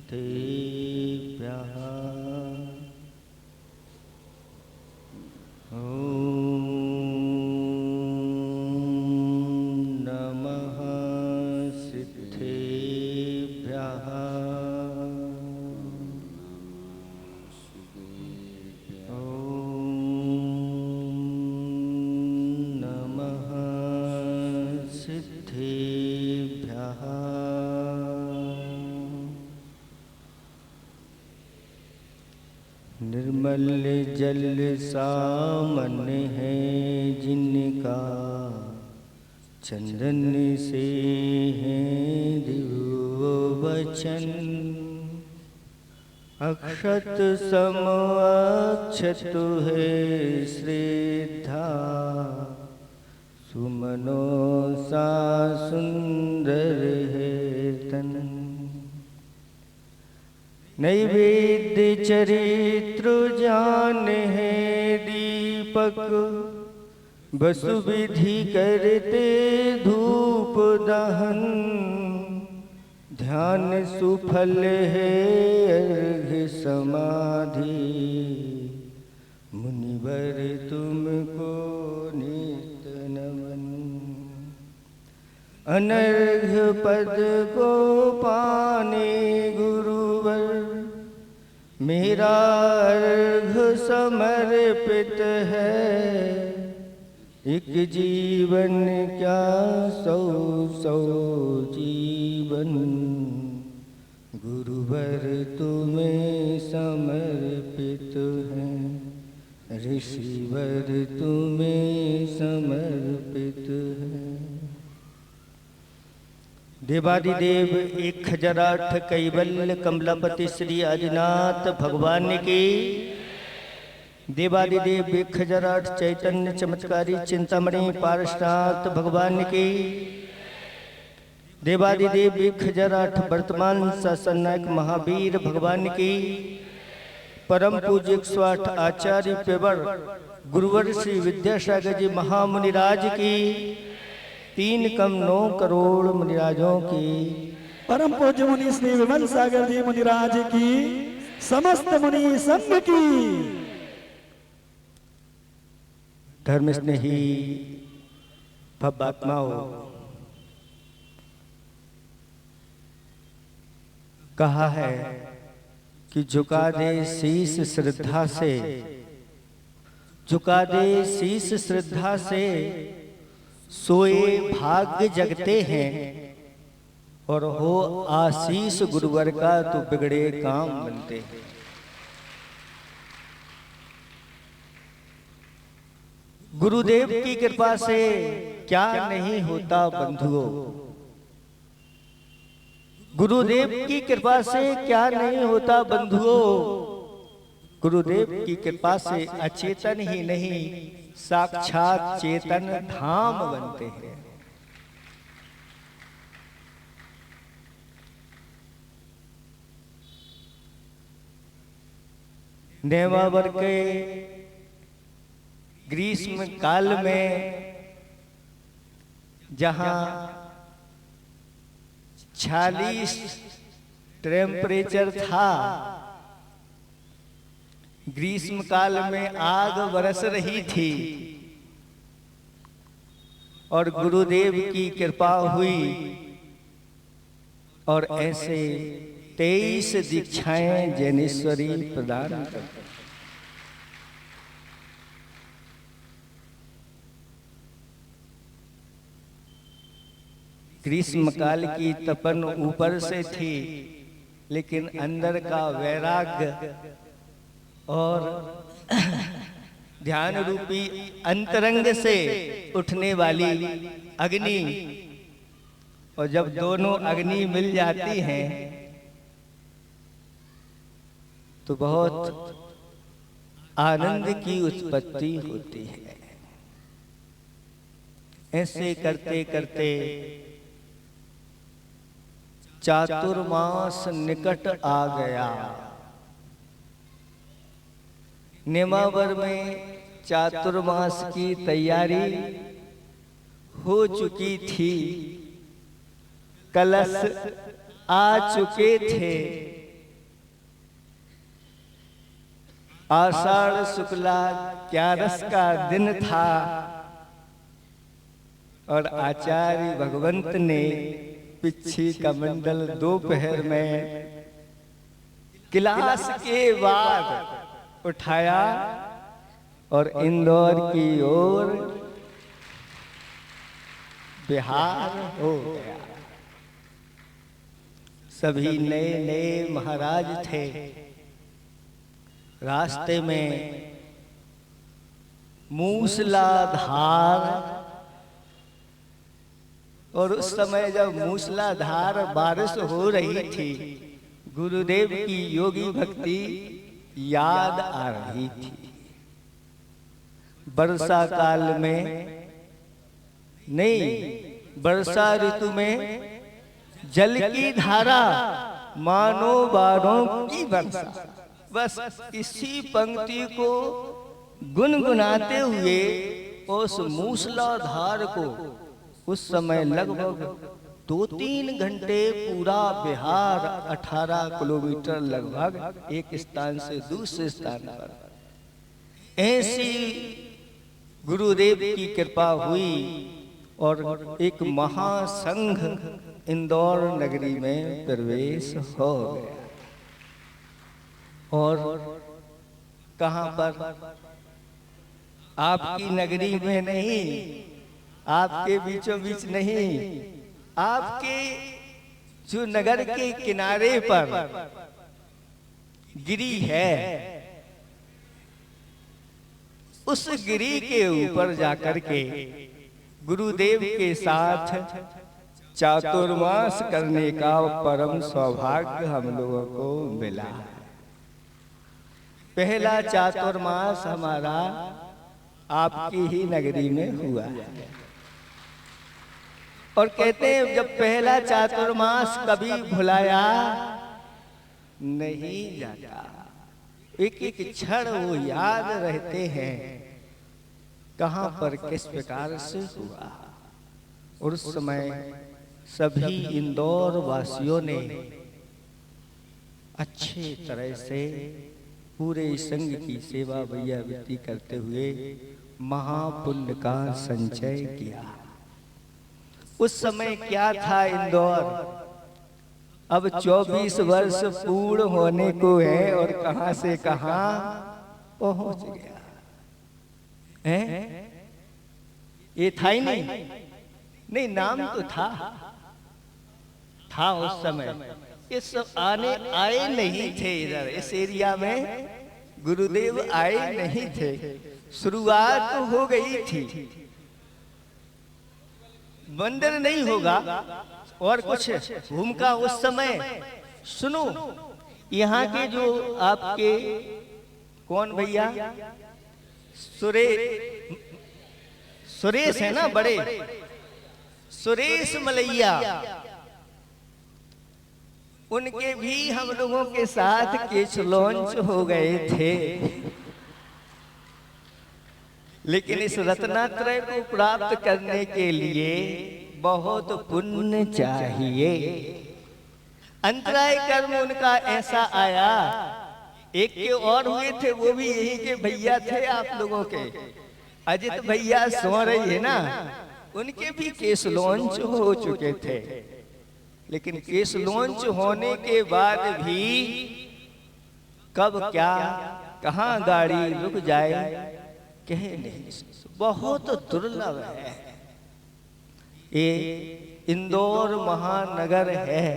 सिद्धेभ्यः ॐ नमः सिद्धेभ्यः ॐ नमः सिद्धेभ्यः निर्मल जल सामन है जिनका चंदन से है दिव्य वचन अक्षत सम अक्षत है श्रद्धा सुमनो सा सुंदर है तन नैवेद्य चरित्र जान है दीपक वसु विधि करते धूप दहन ध्यान सुफल है अर्घ्य समाधि मुनिवर तुमको नित नमन अनर्घ्य पद को पाने गुरुवर मेरा अर्घ समर्पित है एक जीवन क्या सौ सौ जीवन गुरुवर तुम्हें समर्पित है ऋषिवर तुम्हें समर्पित है। देवादिदेव 1008 कैवल्य कमलापति श्री आदिनाथ भगवान की देवादिदेव 1008 चैतन्य चमत्कारी चिंतामणि पारसनाथ भगवान की देवादिदेव 1008 वर्तमान शासन नायक महावीर भगवान की परम पूज्य 108 आचार्य पेवर गुरुवर श्री विद्यासागर जी महामुनिराज की 3 कम 9 करोड़ मुनिराजों की परम पूज्य मुनि श्री विमल सागर जी मुनिराज की समस्त मुनि संघ की धर्म स्नेही भव्यात्माओं कहा है कि झुका दे शीश श्रद्धा से झुका दे शीश श्रद्धा से सोए भाग्य जगते हैं और हो आशीष गुरुवर का तो बिगड़े काम बनते हैं। गुरुदेव की कृपा से क्या नहीं होता बंधुओं गुरुदेव की कृपा से क्या नहीं होता बंधुओं गुरुदेव की कृपा से अचेतन ही नहीं साक्षात चेतन धाम बनते हैं। नेवावर के ग्रीष्म काल में जहां 46 टेम्परेचर था ग्रीष्म काल में आग बरस रही थी और गुरुदेव की कृपा हुई और ऐसे 23 दीक्षाएं जैनेश्वरी प्रदान करते। ग्रीष्म काल की तपन ऊपर से थी लेकिन अंदर का वैराग्य और ध्यान रूपी अंतरंग से उठने वाली अग्नि और जब दोनों अग्नि मिल जाती हैं तो बहुत आनंद की उत्पत्ति होती है। ऐसे करते करते चातुर्मास निकट आ गया। नेमावर में चातुर्मास की तैयारी हो चुकी थी, कलश आ चुके थे, आषाढ़ शुक्ला ग्यारस का दिन था और आचार्य भगवंत ने पिछी कमंडल दोपहर में क्लास के बाद उठाया और इंदौर की ओर बिहार हो गया। सभी नए नए महाराज थे। रास्ते में मूसलाधार, और उस समय जब मूसलाधार बारिश हो रही थी, गुरुदेव की योगी भक्ति याद आ रही थी। वर्षा काल में नहीं, वर्षा ऋतु में जल की धारा मानो बारों की वर्षा। बस इसी पंक्ति को गुनगुनाते हुए उस मूसलाधार को उस समय लगभग 2-3 घंटे पूरा बिहार 18 किलोमीटर लगभग एक स्थान से दूसरे स्थान पर ऐसी गुरुदेव की कृपा हुई और एक महासंघ इंदौर नगरी में प्रवेश हो गया। और कहां पर? आपकी नगरी में नहीं, आपके बीचों बीच नहीं, आपके जो नगर के किनारे पर गिरी है, उस गिरी के ऊपर जाकर के गुरुदेव के साथ चातुर्मास करने का परम सौभाग्य हम लोगों को मिला। पहला चातुर्मास हमारा आपकी ही नगरी में हुआ। और कहते हैं जब पहला चातुर्मास कभी भुलाया नहीं जाता, एक एक क्षण वो याद रहते हैं कहां पर किस प्रकार से हुआ। और उस समय सभी इंदौर वासियों ने अच्छे तरह से पूरे संघ की सेवा भैयावृत्ति करते हुए महापुण्य का संचय किया। उस समय क्या था इंदौर? अब 24 वर्ष पूर्ण होने को है और कहां से कहां पहुंच गया है। ये था ही नहीं, नाम तो था उस समय। ये सब आए नहीं थे इधर, इस एरिया में गुरुदेव आए नहीं थे। शुरुआत तो हो गई थी, मंदिर नहीं होगा और कुछ भूमिका उस समय। सुनो, यहाँ के जो आपके कौन भैया सुरेश है ना, बड़े सुरेश मलैया, उनके भी हम लोगों के साथ केस लॉन्च हो गए थे। लेकिन इस रत्नात्रय को प्राप्त करने के लिए बहुत पुण्य चाहिए। अंतराय कर्म उनका ऐसा आया। एक के और हुए थे, वो भी यही के भैया थे आप लोगों के, अजित भैया सो रही है ना, उनके भी केस लॉन्च हो चुके थे। लेकिन केस लॉन्च होने के बाद भी कब क्या कहां गाड़ी रुक जाए कह नहीं, बहुत दुर्लभ है। ये इंदौर महानगर है।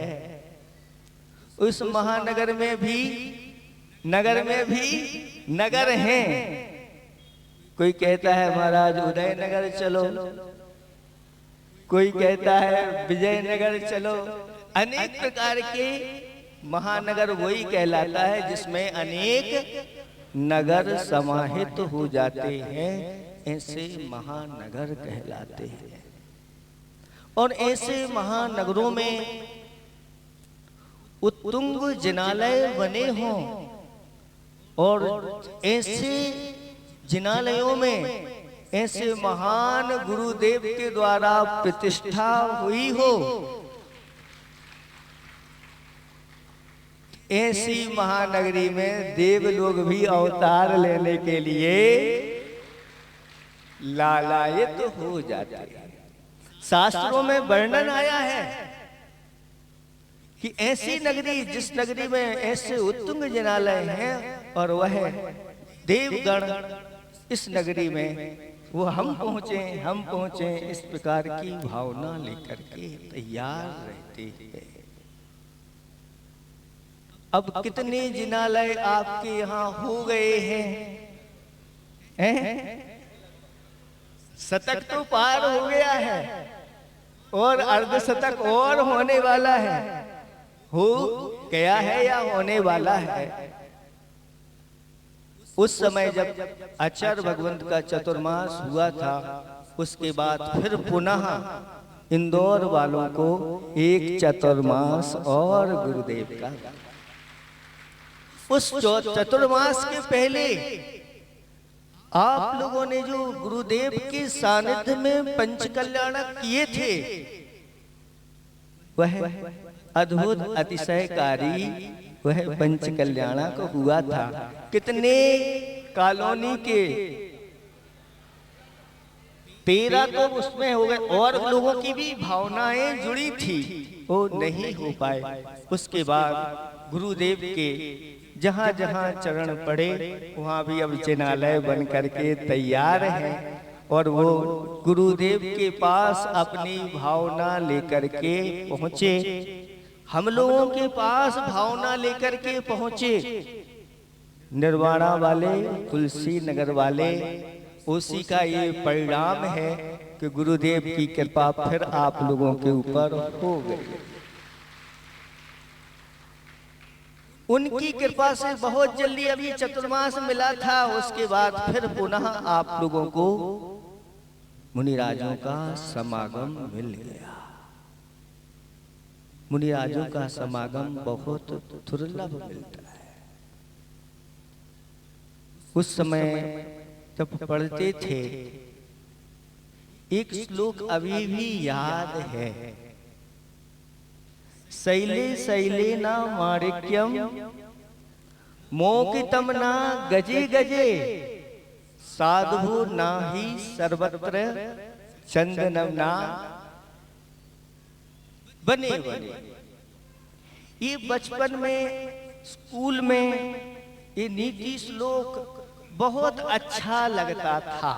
उस महानगर में भी नगर हैं। कोई कहता है महाराज उदयनगर चलो, कोई कहता है विजयनगर चलो। अनेक प्रकार के महानगर वही कहलाता है जिसमें अनेक नगर समाहित हो जाते हैं, ऐसे महानगर कहलाते हैं। और ऐसे महानगरों में उत्तुंग जिनालय बने हों और ऐसे जिनालयों में ऐसे महान गुरुदेव के द्वारा प्रतिष्ठा हुई हो, ऐसी महानगरी में देव लोग भी अवतार लेने के लिए लालायित हो जाते हैं। शास्त्रों में वर्णन आया है कि ऐसी नगरी, जिस नगरी में ऐसे उत्तुंग जनालय हैं और वह देवगण इस नगरी में वो हम पहुंचे इस प्रकार की भावना लेकर के तैयार रहते हैं। अब कितने जिनालय आपके यहाँ हो गए हैं? शतक तो पार हो गया है और अर्धशतक और होने वाला है। हो गया है या होने वाला है। उस समय जब आचार्य भगवंत का चतुर्मास हुआ था, उसके बाद फिर पुनः इंदौर वालों को एक चतुर्मास और गुरुदेव का। उस चतुर्मास के पहले आप लोगों ने जो गुरुदेव के सानिध्य में पंच कल्याणक किए थे, वह अद्भुत अतिशयकारी वह पंच कल्याणक हुआ था। कितने कॉलोनी के 13 तो उसमें हो गए और लोगों की भी भावनाएं जुड़ी थी, वो नहीं हो पाए। उसके बाद गुरुदेव के जहां जहां चरण पड़े वहां भी अब जिनालय बन करके तैयार हैं और वो गुरुदेव के पास अपनी भावना लेकर के पहुंचे। हम लोगों के पास भावना लेकर के पहुंचे। निर्वाणा वाले, तुलसी नगर वाले, उसी का ये परिणाम है कि गुरुदेव की कृपा फिर आप लोगों के ऊपर हो गई। उनकी कृपा से बहुत जल्दी अभी चतुर्मास मिला था। उसके बाद फिर पुनः आप लोगों को मुनिराजों का समागम मिल गया। मुनिराजों का समागम बहुत दुर्लभ मिलता है। उस समय जब पढ़ते थे, एक श्लोक अभी भी याद है। शैले शैले ना माणिक्यम मौकितम ना गजे गजे साधु ना ही सर्वत्र चंदनम ना बने बने। ये बचपन में स्कूल में ये नीति श्लोक बहुत अच्छा लगता था।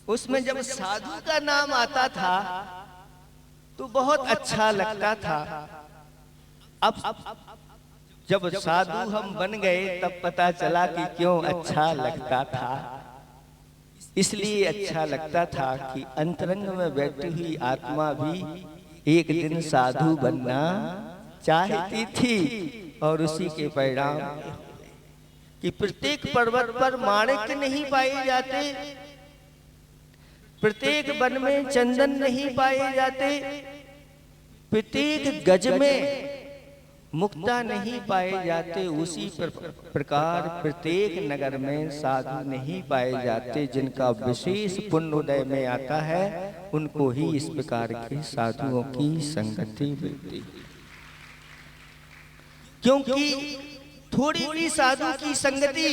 उसमें जब साधु का नाम आता था तो बहुत अच्छा लगता था। अब जब साधु हम बन गए तब पता चला कि क्यों अच्छा लगता था। इसलिए अच्छा लगता था कि अंतरंग में बैठी हुई आत्मा भी एक दिन साधु बनना चाहती थी और उसी के परिणाम कि प्रत्येक पर्वत पर माणिक्य नहीं पाए जाते, प्रत्येक वन में चंदन नहीं पाए जाते, प्रत्येक गज में मुक्ता नहीं पाए जाते। उसी प्रकार प्रत्येक नगर में साधु नहीं पाए जाते। जिनका विशेष पुण्योदय में आता है उनको ही इस प्रकार के साधुओं की संगति मिलती। क्योंकि थोड़ी भी साधु की संगति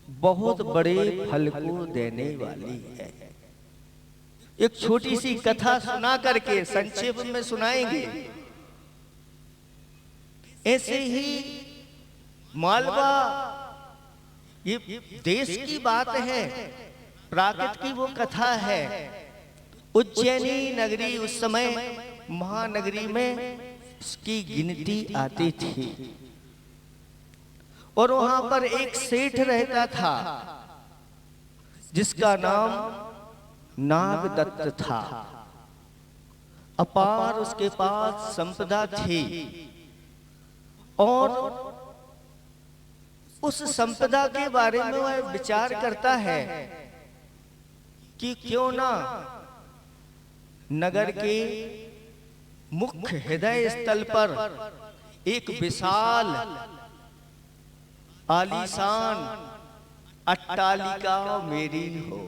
बहुत बड़े फल को देने वाली है। एक छोटी सी कथा सुना करके संक्षेप में सुनाएंगे। ऐसे ही मालवा, ये देश की बात है, प्राकृत की वो कथा है। उज्जैनी नगरी उस समय महानगरी में उसकी गिनती आती थी और वहां पर एक सेठ रहता था जिसका नाम नागदत्त था। अपार उसके पास संपदा थी और उस संपदा के बारे में वह विचार करता है कि क्यों ना नगर के मुख्य हृदय स्थल पर एक विशाल आलीशान अट्टालिका मेरी हो।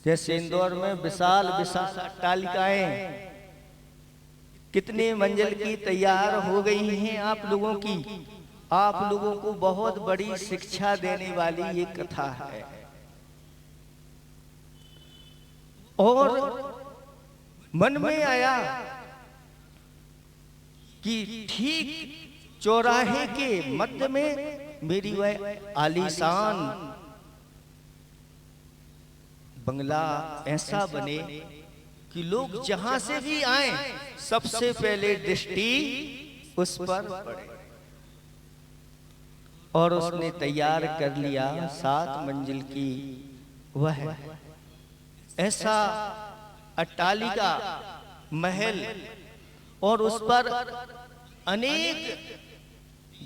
जैसे इंदौर में विशाल विशाल अट्टालिकाएं कितने मंजिल की तैयार हो गई हैं आप लोगों की। आप लोगों को बहुत बड़ी शिक्षा देने वाली ये कथा है। और मन में आया कि ठीक चौराहे के मध्य में मेरी वह आलीशान बंगला ऐसा बने कि लोग जहां से भी आए सबसे पहले दृष्टि उस पर पड़े। और उसने तैयार कर लिया 7 मंजिल की वह ऐसा अट्टालिका महल, और उस पर अनेक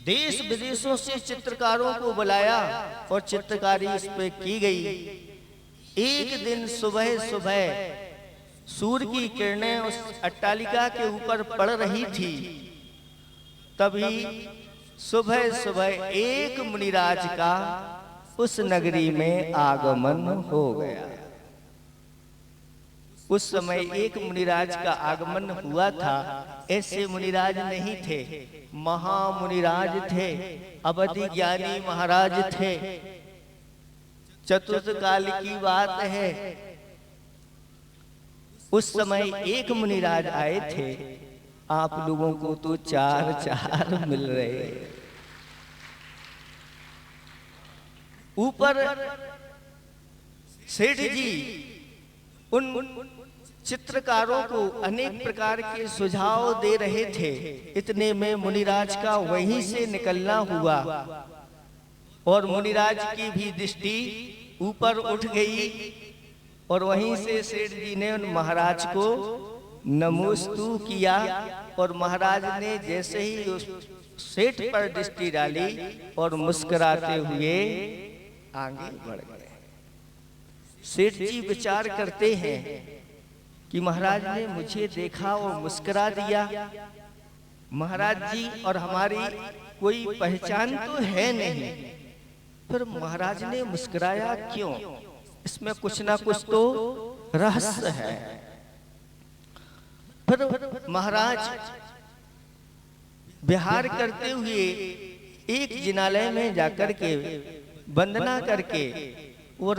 देश विदेशों से चित्रकारों को बुलाया और चित्रकारी इस पे की गई। एक दिन सुबह सुबह सूर्य की किरणें उस अट्टालिका के ऊपर पड़ रही थी, तभी सुबह सुबह एक मुनिराज का उस नगरी में आगमन हो गया। उस समय एक मुनिराज का आगमन हुआ था। ऐसे मुनिराज नहीं थे, महामुनिराज थे, अवधि ज्ञानी महाराज थे। चतुर्थ काल की बात है। उस समय एक मुनिराज आए थे। आप लोगों को तो 4 मिल रहे। ऊपर सेठ जी उन चित्रकारों को अनेक प्रकार के सुझाव दे रहे थे। इतने में मुनिराज का वहीं से निकलना हुआ और मुनिराज की भी दृष्टि ऊपर उठ गई और वहीं से सेठ जी ने उन महाराज को नमोस्तु किया। और महाराज ने जैसे ही उस सेठ पर दृष्टि डाली और मुस्कुराते हुए आगे बढ़ गए। सेठ जी विचार करते हैं कि महाराज ने मुझे देखा और मुस्कुरा दिया। महाराज जी और हमारी कोई पहचान तो है नहीं, फिर महाराज ने मुस्कुराया क्यों? इसमें कुछ ना कुछ तो रहस्य है। फिर महाराज विहार करते हुए एक जिनालय में जाकर के वंदना करके, और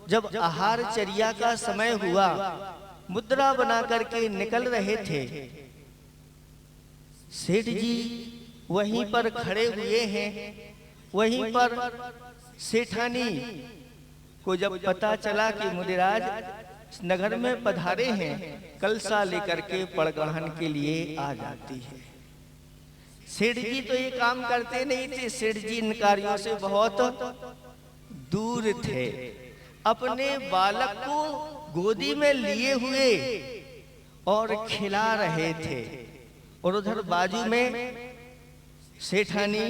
जब आहार चर्या का समय हुआ मुद्रा बना करके निकल रहे थे। सेठ जी वहीं पर खड़े हुए हैं। वहीं पर सेठानी को जब पता चला कि मुनिराज नगर में पधारे हैं, कलसा लेकर के पड़गढ़न के लिए आ जाती है। सेठ जी तो ये काम करते नहीं थे। सेठ जी इन कार्यों से बहुत दूर थे। अपने बालक को गोदी में लिए हुए और खिला रहे थे, और उधर बाजू में सेठानी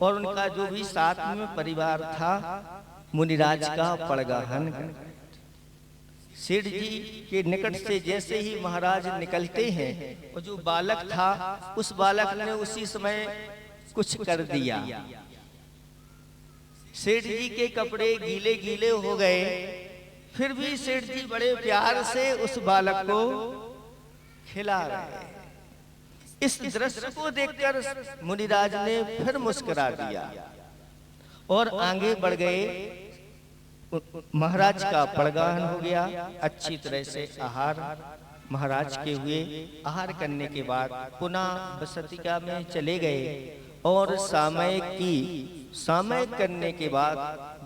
और उनका जो भी साथ में परिवार था मुनिराज का पड़गहन। सेठ जी के निकट से जैसे ही महाराज निकलते हैं, और जो बालक था उस बालक ने उसी समय कुछ कर दिया। सेठ जी के कपड़े गीले गीले हो गए, फिर भी सेठ जी बड़े प्यार से उस बालक को खिला रहे। इस दृश्य को देखकर मुनिराज ने फिर मुस्कुरा दिया और आगे बढ़ गए। महाराज का पड़गाहन हो गया। अच्छी तरह से आहार महाराज के हुए। आहार करने के बाद पुनः बसतिका में चले गए और सामयिक करने के बाद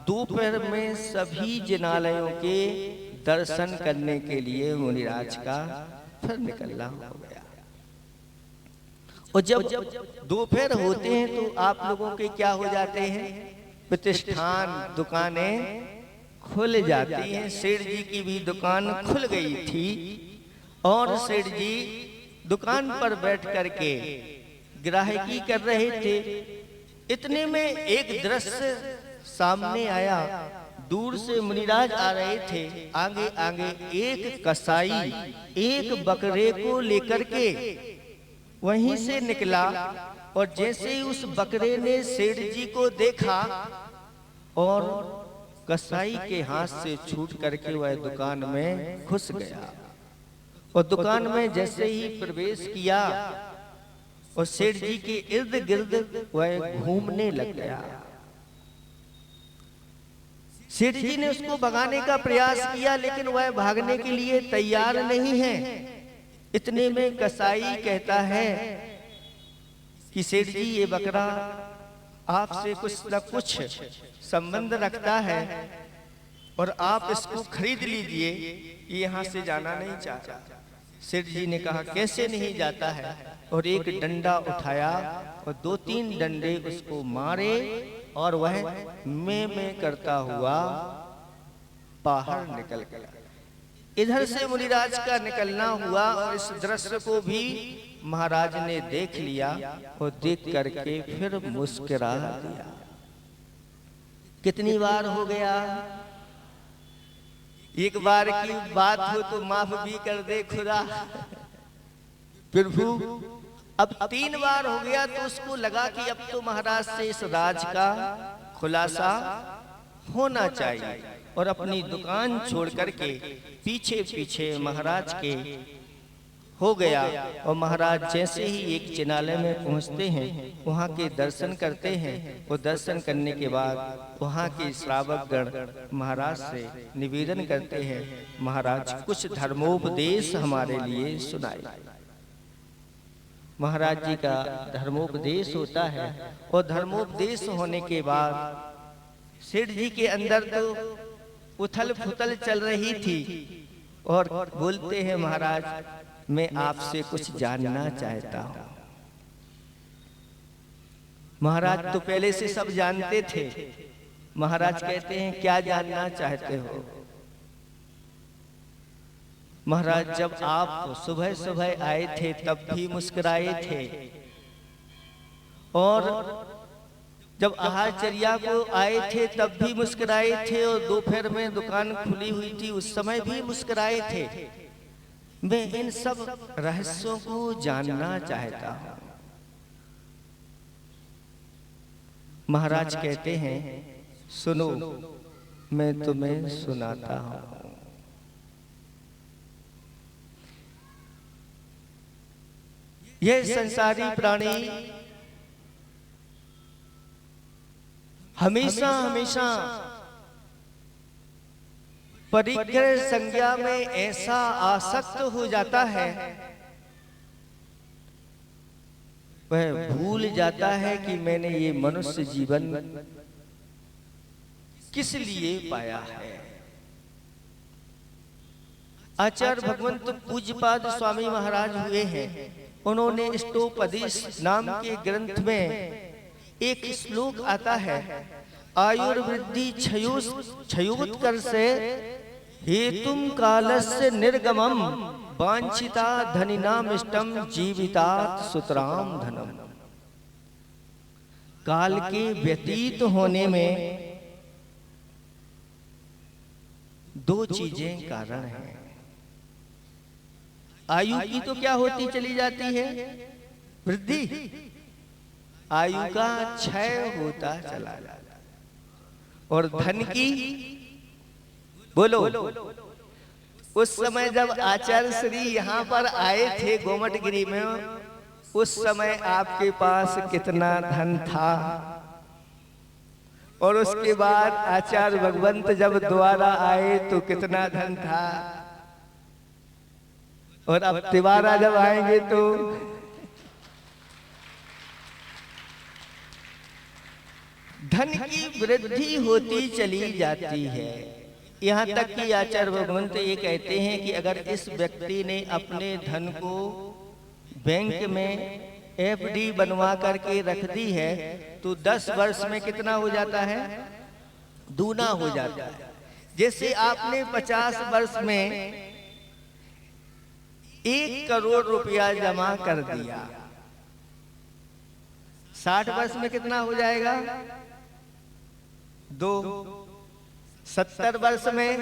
दोपहर में सभी जिनालयों के दर्शन करने के लिए मुनिराज का फिर निकलना हो गया। और जब दोपहर होते हैं तो आप लोगों के क्या हो जाते हैं? प्रतिष्ठान, दुकानें खुल जाती हैं। सेठ जी की भी दुकान खुल गई थी और सेठ जी दुकान पर बैठ करके ग्राहकी कर रहे थे। इतने में एक दृश्य सामने आया। दूर से मुनिराज आ रहे थे। आगे आगे एक कसाई एक बकरे को लेकर के वहीं से निकला, और जैसे ही उस बकरे ने सेठ जी को देखा और कसाई के हाथ से छूट करके वह दुकान में घुस गया। और दुकान में जैसे ही प्रवेश किया और सेठ जी के इर्द गिर्द वह घूमने लग गया। सेठ जी ने उसको भगाने का प्रयास किया लेकिन वह भागने के लिए तैयार नहीं है। इतने में कसाई कहता है कि सेठ जी ये बकरा आपसे कुछ न कुछ संबंध रखता है और आप इसको खरीद लीजिए, ये यहाँ से जाना नहीं चाहता। सेठ जी ने कहा कैसे नहीं जाता है, और एक डंडा उठाया और 2-3 डंडे उसको मारे और वह में करता हुआ बाहर निकल गया। इधर से मुनिराज का निकलना हुआ और इस दृश्य को भी महाराज ने देख लिया और देख करके फिर मुस्कुरा दिया। कितनी बार हो गया? एक बार की बात हो तो माफ भी कर दे खुदा। प्रभु अब 3 बार हो गया तो उसको लगा कि अब तो महाराज से इस राज का खुलासा होना चाहिए, और अपनी दुकान छोड़ करके पीछे पीछे महाराज के हो गया। और महाराज जैसे ही एक चिनालय में पहुंचते हैं, वहां के दर्शन करते हैं, और दर्शन करने के बाद वहां के श्रावक गण महाराज से निवेदन करते हैं, महाराज कुछ धर्मोपदेश हमारे लिए सुनाए। महाराज जी का धर्मोपदेश होता है, और धर्मोपदेश होने के बाद सेठ जी के अंदर तो उथल पुथल चल रही थी, और बोलते हैं महाराज मैं आपसे कुछ जानना चाहता हूं। महाराज तो पहले से सब जानते थे। महाराज कहते हैं क्या जानना चाहते हो? महाराज जब आप सुबह सुबह आए थे तब भी मुस्कुराए थे, और जब आहारचर्या को आए थे तब भी मुस्कुराए थे, और दोपहर में दुकान खुली हुई थी उस समय भी मुस्कुराए थे। मैं इन सब रहस्यों को जानना चाहता हूं। महाराज कहते हैं सुनो, मैं तुम्हें सुनाता हूं। यह संसारी प्राणी हमेशा हमेशा परिग्रह संज्ञा में ऐसा आसक्त हो जाता है, वह भूल जाता है कि मैंने ये मनुष्य जीवन किस लिए पाया है। आचार्य भगवंत पूज्यपाद स्वामी महाराज हुए हैं। उन्होंने इष्टोपदेश नाम के ग्रंथ में एक श्लोक आता है, आयुर्वृद्धि क्षयोत्कर से हेतुम कालस्य निर्गमम वांछिता धनिनाम इष्टम जीवितात सुतराम धनम। काल के व्यतीत होने में 2 चीजें कारण हैं। आयु की तो क्या होती चली जाती है? वृद्धि। आयु का क्षय होता चला जाता, और धन की बोलो। उस समय जब आचार्य श्री यहाँ पर आए थे गोमटगिरी में, उस समय आपके पास कितना धन था, और उसके बाद आचार्य भगवंत जब दोबारा आए तो कितना धन था, और अब तिवारा जब आएंगे तो धन की वृद्धि होती चली जाती है। यहाँ तक कि आचार्य भगवंत ये कहते हैं कि अगर इस व्यक्ति ने अपने धन को बैंक में एफडी बनवा करके रख दी है तो 10 वर्ष में कितना हो जाता है? दूना हो जाता है। जैसे आपने 50 वर्ष में 1 करोड़ रुपया जमा कर दिया, 60 वर्ष में कितना हो जाएगा? 2। 70 वर्ष में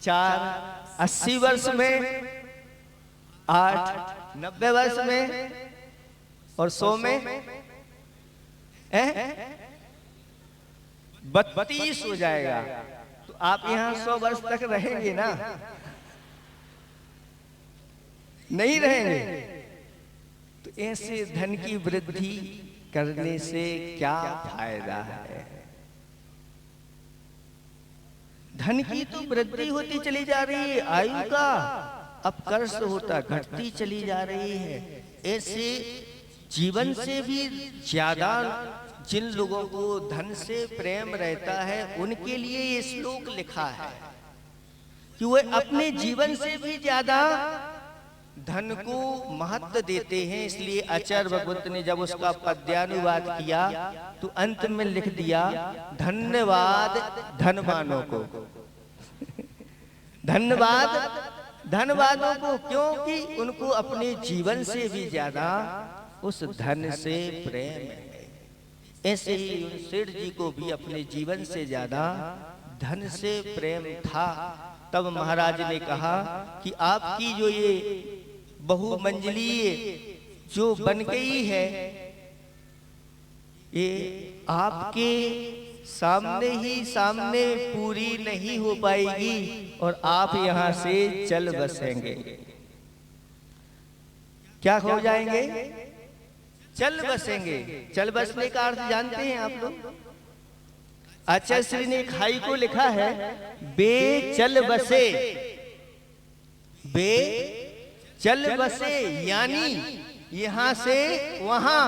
4, 80 वर्ष में 8, 90 वर्ष में और 100 में 32 हो जाएगा। तो आप यहाँ 100 वर्ष तक रहेंगे ना। नहीं रहेंगे। तो ऐसे धन की वृद्धि करने से क्या फायदा है? धन की तो वृद्धि होती चली जा रही है, आयु का अपकर्ष होता घटती चली जा रही है। ऐसे जीवन से भी ज्यादा जिन लोगों को धन से प्रेम रहता है उनके लिए ये श्लोक लिखा है कि वे अपने जीवन से भी ज्यादा धन को महत्व देते हैं। इसलिए आचार्य भगवत ने जब उसका पद्यानुवाद किया तो अंत में लिख दिया, धन्यवाद धनवानों को। धन्यवाद धनवानों को, क्योंकि उनको अपने जीवन से भी ज्यादा उस धन से प्रेम है। ऐसे ही उन सेठ जी को भी अपने जीवन से ज्यादा धन से प्रेम था। तब महाराज ने कहा कि आपकी जो ये बहुमंजिलीय जो बन गई है, ये आपके सामने ही सामने पूरी नहीं हो पाएगी और आप यहां से चल बसेंगे। क्या हो जाएंगे? चल बसेंगे। चल बसने का अर्थ जानते हैं आप लोग? आचार्य श्री ने खाई को लिखा है, बे चल बसे। बे चल बसे यानी यहां से वहां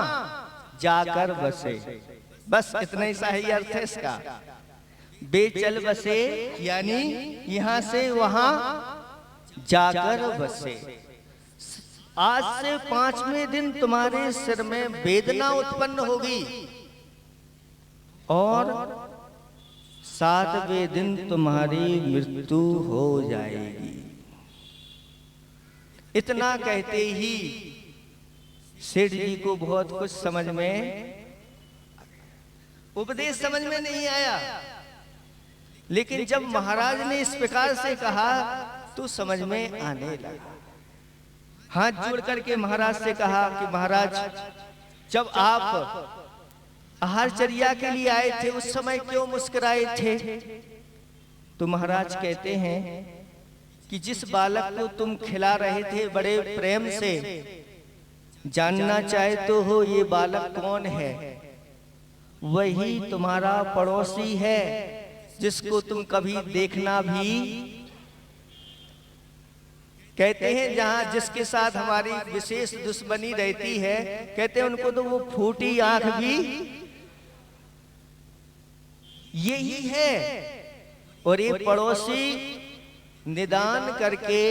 जाकर बसे। बस इतना ही सही अर्थ है इसका। बेचल बसे यानी यहां से वहां जाकर बसे। आज से 5वें दिन तुम्हारे सिर में वेदना उत्पन्न होगी और 7वें दिन तुम्हारी मृत्यु हो जाएगी। इतना कहते ही सेठ जी को बहुत कुछ समझ में, उपदेश समझ में नहीं आया, लेकिन जब महाराज ने इस प्रकार से कहा तो समझ में आने लगा। हाथ जोड़ करके महाराज से कहा कि महाराज, जब आप आहारचर्या के लिए आए थे उस समय क्यों मुस्कुराए थे? तो महाराज कहते हैं कि जिस बालक को तुम खिला रहे थे बड़े प्रेम से, जानना चाहते हो ये बालक कौन है? वही तुम्हारा पड़ोसी है जिसको तुम कभी देखना भी, कहते हैं जहां जिसके साथ हमारी विशेष दुश्मनी रहती है, कहते हैं उनको तो वो फूटी आंख भी यही है। और ये पड़ोसी निदान करके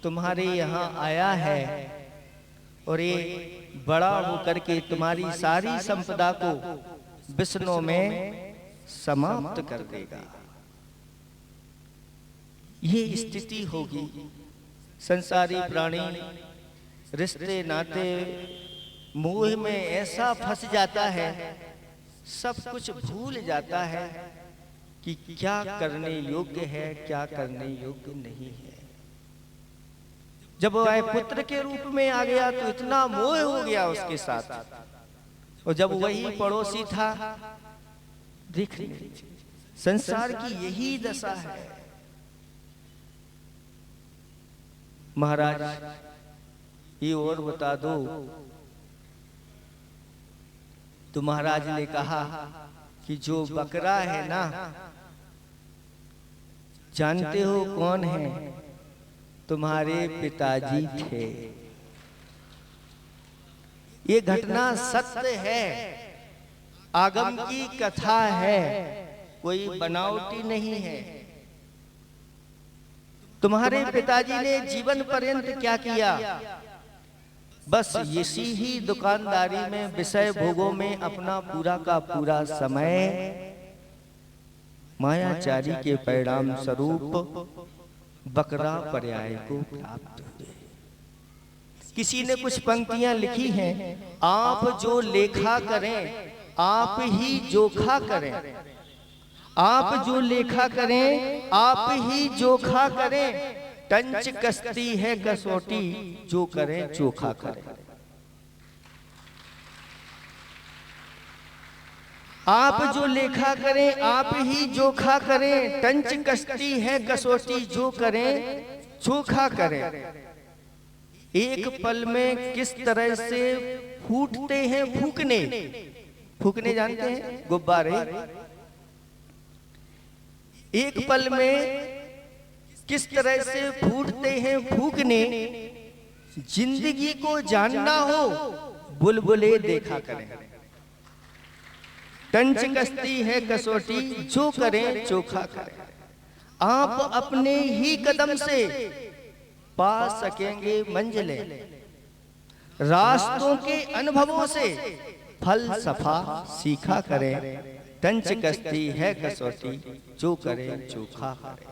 तुम्हारे यहाँ आया है और ये बड़ा होकर के तुम्हारी सारी संपदा को विष्णु में समाप्त कर देगा। ये स्थिति होगी। संसारी प्राणी रिश्ते नाते मोह में ऐसा फंस जाता है, सब कुछ भूल जाता है कि क्या करने योग्य है, क्या करने योग्य नहीं है। जब वह पुत्र के रूप में आ गया तो इतना मोह हो गया उसके साथ, और जब वही पड़ोसी था, देख संसार की यही दशा है। महाराज ये और बता दो। तो महाराज ने कहा कि जो बकरा है ना, जानते हो कौन है? तुम्हारे पिताजी थे। ये घटना सत्य है, आगम की कथा है, कोई बनावटी नहीं है। तुम्हारे पिताजी ने जीवन पर्यंत क्या किया? बस इसी ही दुकानदारी में, विषय भोगों में अपना पूरा का पूरा समय मायाचारी के परिणाम स्वरूप बकरा पर्याय को प्राप्त हुए। किसी ने कुछ पंक्तियां लिखी हैं, आप जो लेखा करें आप ही जोखा करें, आप जो लेखा करें आप ही जोखा करें, टंच कसती है कसौटी जो करें चोखा करें। आप जो लेखा करें आप ही जोखा करें, टंच कसती है कसौटी जो करें चोखा करें। एक पल में किस तरह से फूटते हैं फूकने। फूकने जानते हैं, गुब्बारे। एक पल में किस तरह से फूटते हैं फूकने। जिंदगी को जानना हो बुलबुले देखा करें। टंच कसती है कसौटी, जो करें चोखा करें। आप अपने ही कदम से पा सकेंगे मंजिलें। रास्तों के अनुभवों से फलसफा सीखा करें। टंच कसती है कसौटी, जो करें चोखा करें।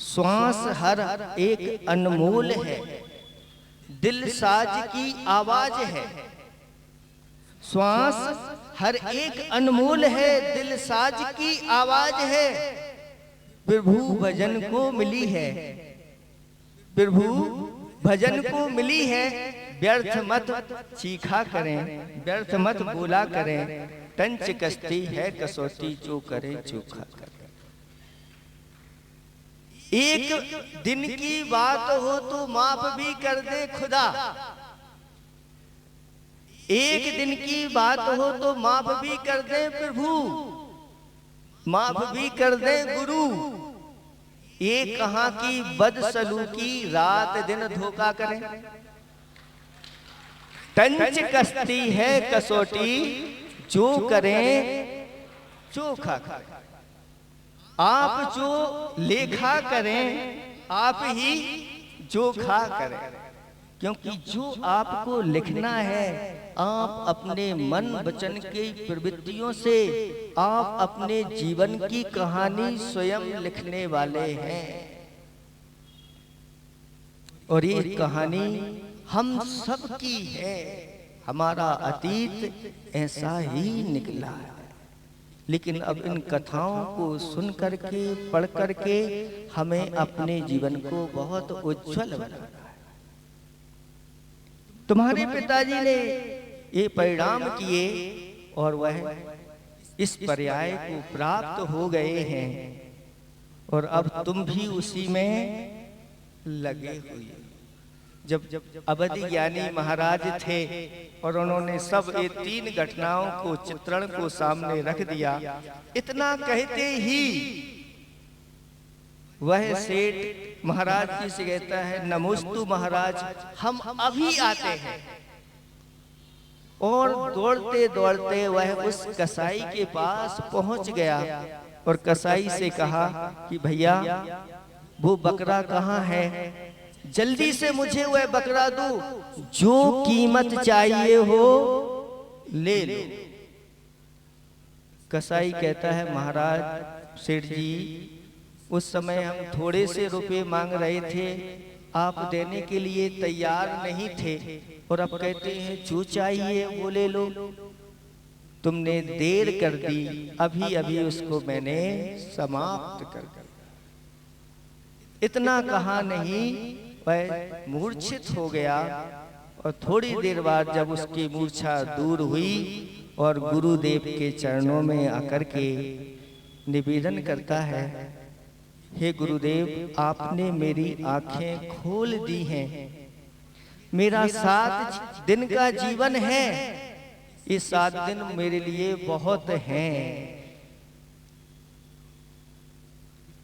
श्वास हर एक अनमोल है, दिल साज की आवाज है। श्वास हर एक अनमोल है, दिल साज की आवाज है। प्रभु भजन को मिली है, प्रभु भजन को मिली है। व्यर्थ मत चीखा करें, व्यर्थ मत बोला करें। टंच कसती है कसौटी, जो करे चोखा करें। एक दिन की बात हो तो माफ भी कर दे खुदा। एक दिन की बात हो तो माफ भी कर दे प्रभु, माफ भी कर दे गुरु। ये कहां की बदसलूकी, रात दिन धोखा करें। टंच कसती है कसौटी, जो करें चोखा करें। आप जो लेखा करें, आप ही जोखा करें। क्योंकि जो आपको लिखना है, आप अपने मन वचन की प्रवृत्तियों से आप अपने जीवन की कहानी स्वयं लिखने वाले हैं। और ये कहानी हम सब की है। हमारा अतीत ऐसा ही निकला है। लेकिन अब इन कथाओं को सुन करके, पढ़ करके हमें अपने जीवन को बहुत उज्जवल बनाना है। तुम्हारे पिताजी ने ये परिणाम किए और वह इस पर्याय को प्राप्त हो गए हैं, और अब तुम भी उसी में लगे हुए। जब अवधि ज्ञानी महाराज थे और उन्होंने सब ये 3 घटनाओं को, चित्रण को सामने रख दिया, इतना कहते ही वह सेठ महाराज जी से कहता है, नमोस्तु महाराज, हम अभी आते हैं। और दौड़ते दौड़ते वह उस कसाई के पास पहुंच गया और कसाई से कहा कि भैया वो बकरा कहाँ है, जल्दी से मुझे वह बकरा दो, जो कीमत चाहिए हो ले लो। कसाई कहता है, महाराज सेठ जी, उस समय हम थोड़े से रुपए मांग रहे थे, आप देने के लिए तैयार नहीं थे, और अब कहते हैं जो चाहिए वो ले लो। तुमने देर कर दी, अभी अभी उसको मैंने समाप्त कर दिया। इतना कहा नहीं, वह मूर्छित हो गया। और थोड़ी देर बाद जब उसकी मूर्छा दूर हुई और गुरुदेव के चरणों में आकर के निवेदन करता है, हे गुरुदेव, आपने मेरी आंखें खोल दी हैं। मेरा 7 दिन का जीवन है, ये 7 दिन मेरे लिए बहुत हैं।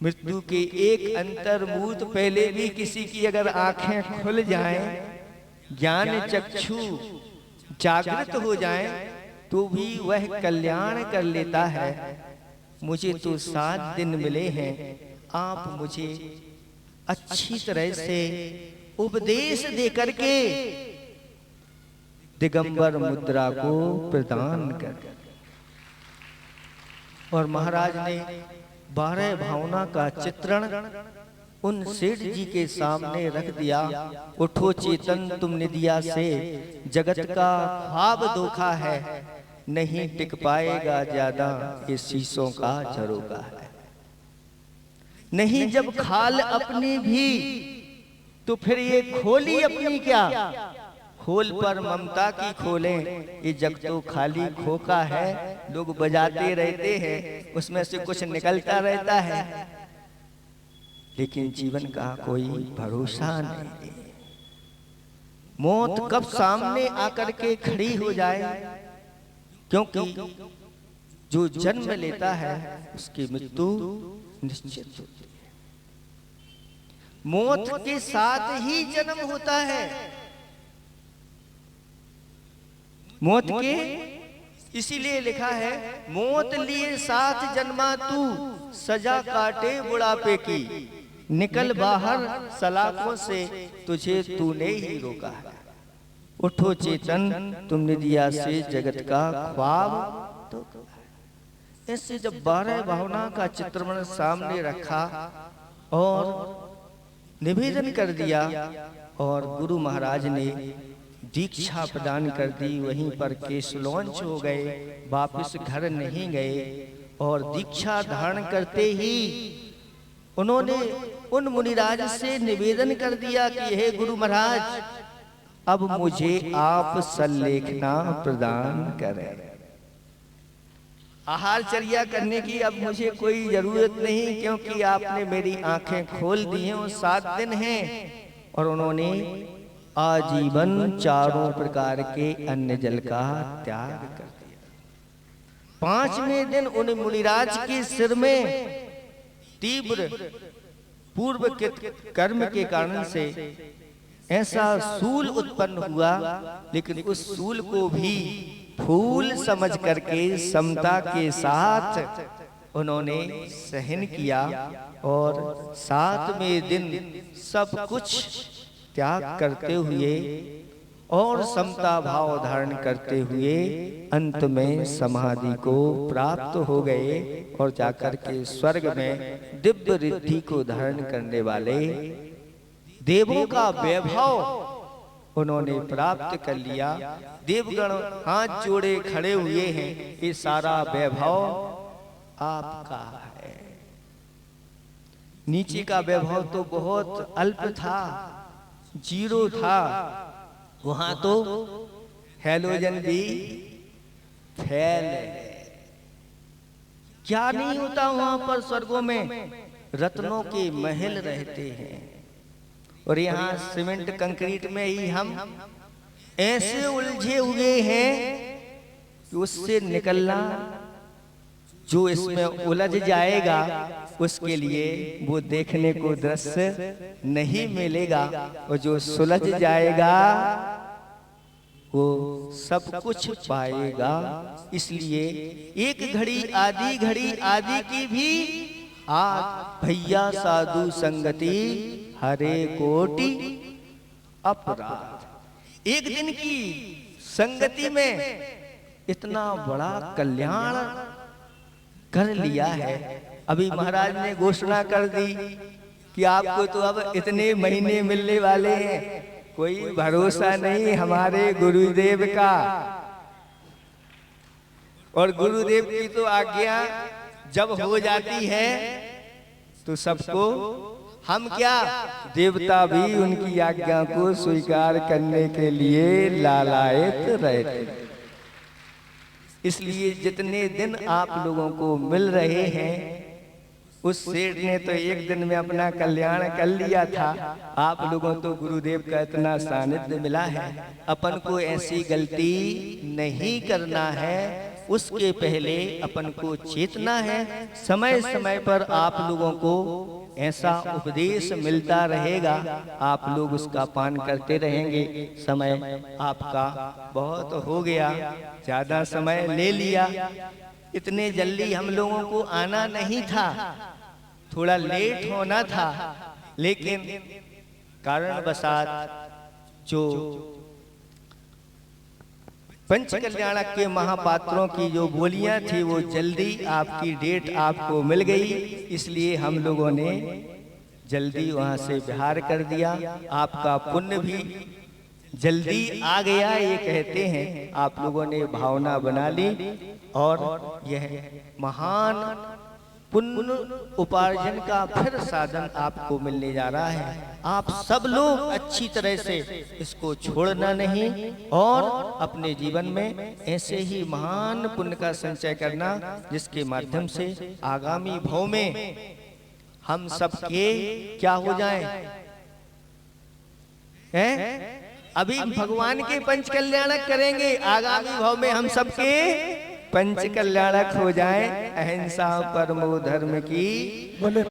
मृत्यु के एक अंतर्मुहूर्त पहले भी किसी की अगर आंखें खुल जाएं, ज्ञान चक्षु जागृत हो जाएं, तो भी वह कल्याण कर लेता है। मुझे तो 7 दिन मिले हैं, आप मुझे अच्छी तरह से उपदेश दे करके दिगंबर मुद्रा को प्रदान कर। और महाराज ने 12 भावना का चित्रण उन सेठ जी के सामने रख दिया। उठो चेतन तुम निदिया से, जगत का ख्वाब धोखा है, नहीं टिक पाएगा ज्यादा, ये शीशों का झरोका है। नहीं जब खाल अपनी भी, तो फिर ये खोली अपनी क्या, खोल पर ममता की खोलें। ये जग तो खाली खोखा है, लोग बजाते रहते हैं, उसमें से कुछ निकलता रहता है, लेकिन जीवन का कोई भरोसा नहीं। मौत कब सामने आकर के खड़ी हो जाए, क्योंकि जो जन्म लेता है उसकी मृत्यु निश्चित होती है। मौत के साथ ही जन्म होता है। मौत के इसीलिए लिखा है, मौत लिए साथ जन्मा तू, सजा काटे बुढ़ापे की, निकल बाहर सलाखों से, तुझे तूने ही रोका है। उठो चेतन, तुमने दिया से जगत का ख्वाब तो। ऐसे जब 12 भावना का चित्रण सामने रखा और निवेदन कर दिया, और गुरु महाराज ने दीक्षा प्रदान कर दी, वहीं पर केस लॉन्च हो गए, वापस घर नहीं गए। और दीक्षा धारण करते ही उन्होंने उन मुनिराज से निवेदन कर दिया कि हे गुरु महाराज, अब मुझे आप सल्लेखना प्रदान करें। आहारचर्या करने की अब मुझे कोई जरूरत नहीं, क्योंकि आपने मेरी आंखें खोल दी हैं। 7 दिन हैं और उन्होंने आजीवन चारों प्रकार के अन्न जल का त्याग कर दिया। 5वें दिन उन मुनिराज के सिर में तीव्र पूर्व के कर्म के कारण से ऐसा सूल उत्पन्न हुआ, लेकिन उस सूल को भी फूल समझ करके समता के साथ उन्होंने सहन किया। और 7वें दिन सब कुछ त्याग करते हुए और समता भाव धारण करते हुए अंत में समाधि को प्राप्त हो गए, और जाकर के स्वर्ग में दिव्य रिद्धि को धारण करने वाले देवों का वैभव उन्होंने प्राप्त कर लिया। देवगण हाथ जोड़े खड़े हुए हैं, ये सारा वैभव आपका है। नीचे का वैभव तो बहुत अल्प था, 0 था, वहां तो हैलोजन भी फैल है। क्या नहीं होता वहां पर स्वर्गों में, रत्नों के महल रहते हैं। और यहाँ सीमेंट कंक्रीट में ही हम ऐसे उलझे हुए हैं कि उससे निकलना, जो इसमें उलझ जाएगा उसके लिए वो देखने को दृश्य नहीं मिलेगा, और जो सुलझ जाएगा वो सब कुछ पाएगा। इसलिए एक घड़ी आदि की भी आग भैया साधु संगति हरे कोटि अपराध। एक दिन की संगति में इतना बड़ा कल्याण कर लिया है। अभी महाराज ने घोषणा कर दी कि आपको तो अब इतने महीने मिलने वाले हैं, कोई भरोसा नहीं हमारे गुरुदेव का। और गुरुदेव की तो आज्ञा जब हो जाती है तो सबको, हम क्या देवता भी उनकी आज्ञा को स्वीकार करने के लिए लालायत रहते। इसलिए जितने दिन आप लोगों को मिल रहे हैं, उस सेठ ने तो एक दिन में अपना कल्याण कर लिया था। आप लोगों तो गुरुदेव का इतना सानिध्य मिला है, अपन को ऐसी गलती नहीं करना है। उसके पहले अपन को चेतना है। समय समय पर आप लोगों को ऐसा उपदेश मिलता रहेगा, आप लोग उसका पान करते रहेंगे। समय आपका बहुत हो गया, ज्यादा समय ले लिया। इतने जल्दी हम लोगों को आना नहीं था, थोड़ा लेट होना था, लेकिन कारणवशात जो पंच कल्याणक के महापात्रों की जो बोलियां थी वो जल्दी आपकी डेट आपको मिल गई, इसलिए हम लोगों ने जल्दी वहां से विहार कर दिया। आपका पुण्य भी जल्दी आ गया, ये कहते हैं। आप लोगों ने भावना बना ली और यह महान पुण्य उपार्जन का फिर साधन आपको मिलने जा रहा है। आप सब लोग अच्छी तरह से इसको छोड़ना नहीं और अपने जीवन में ऐसे ही महान पुण्य का संचय करना, जिसके माध्यम से आगामी भव में हम सबके क्या हो जाएं, हैं? अभी भगवान के पंच कल्याणक करेंगे, आगामी भाव में हम सबके पंच कल्याणक हो जाएं। अहिंसा परमो धर्म की। बोले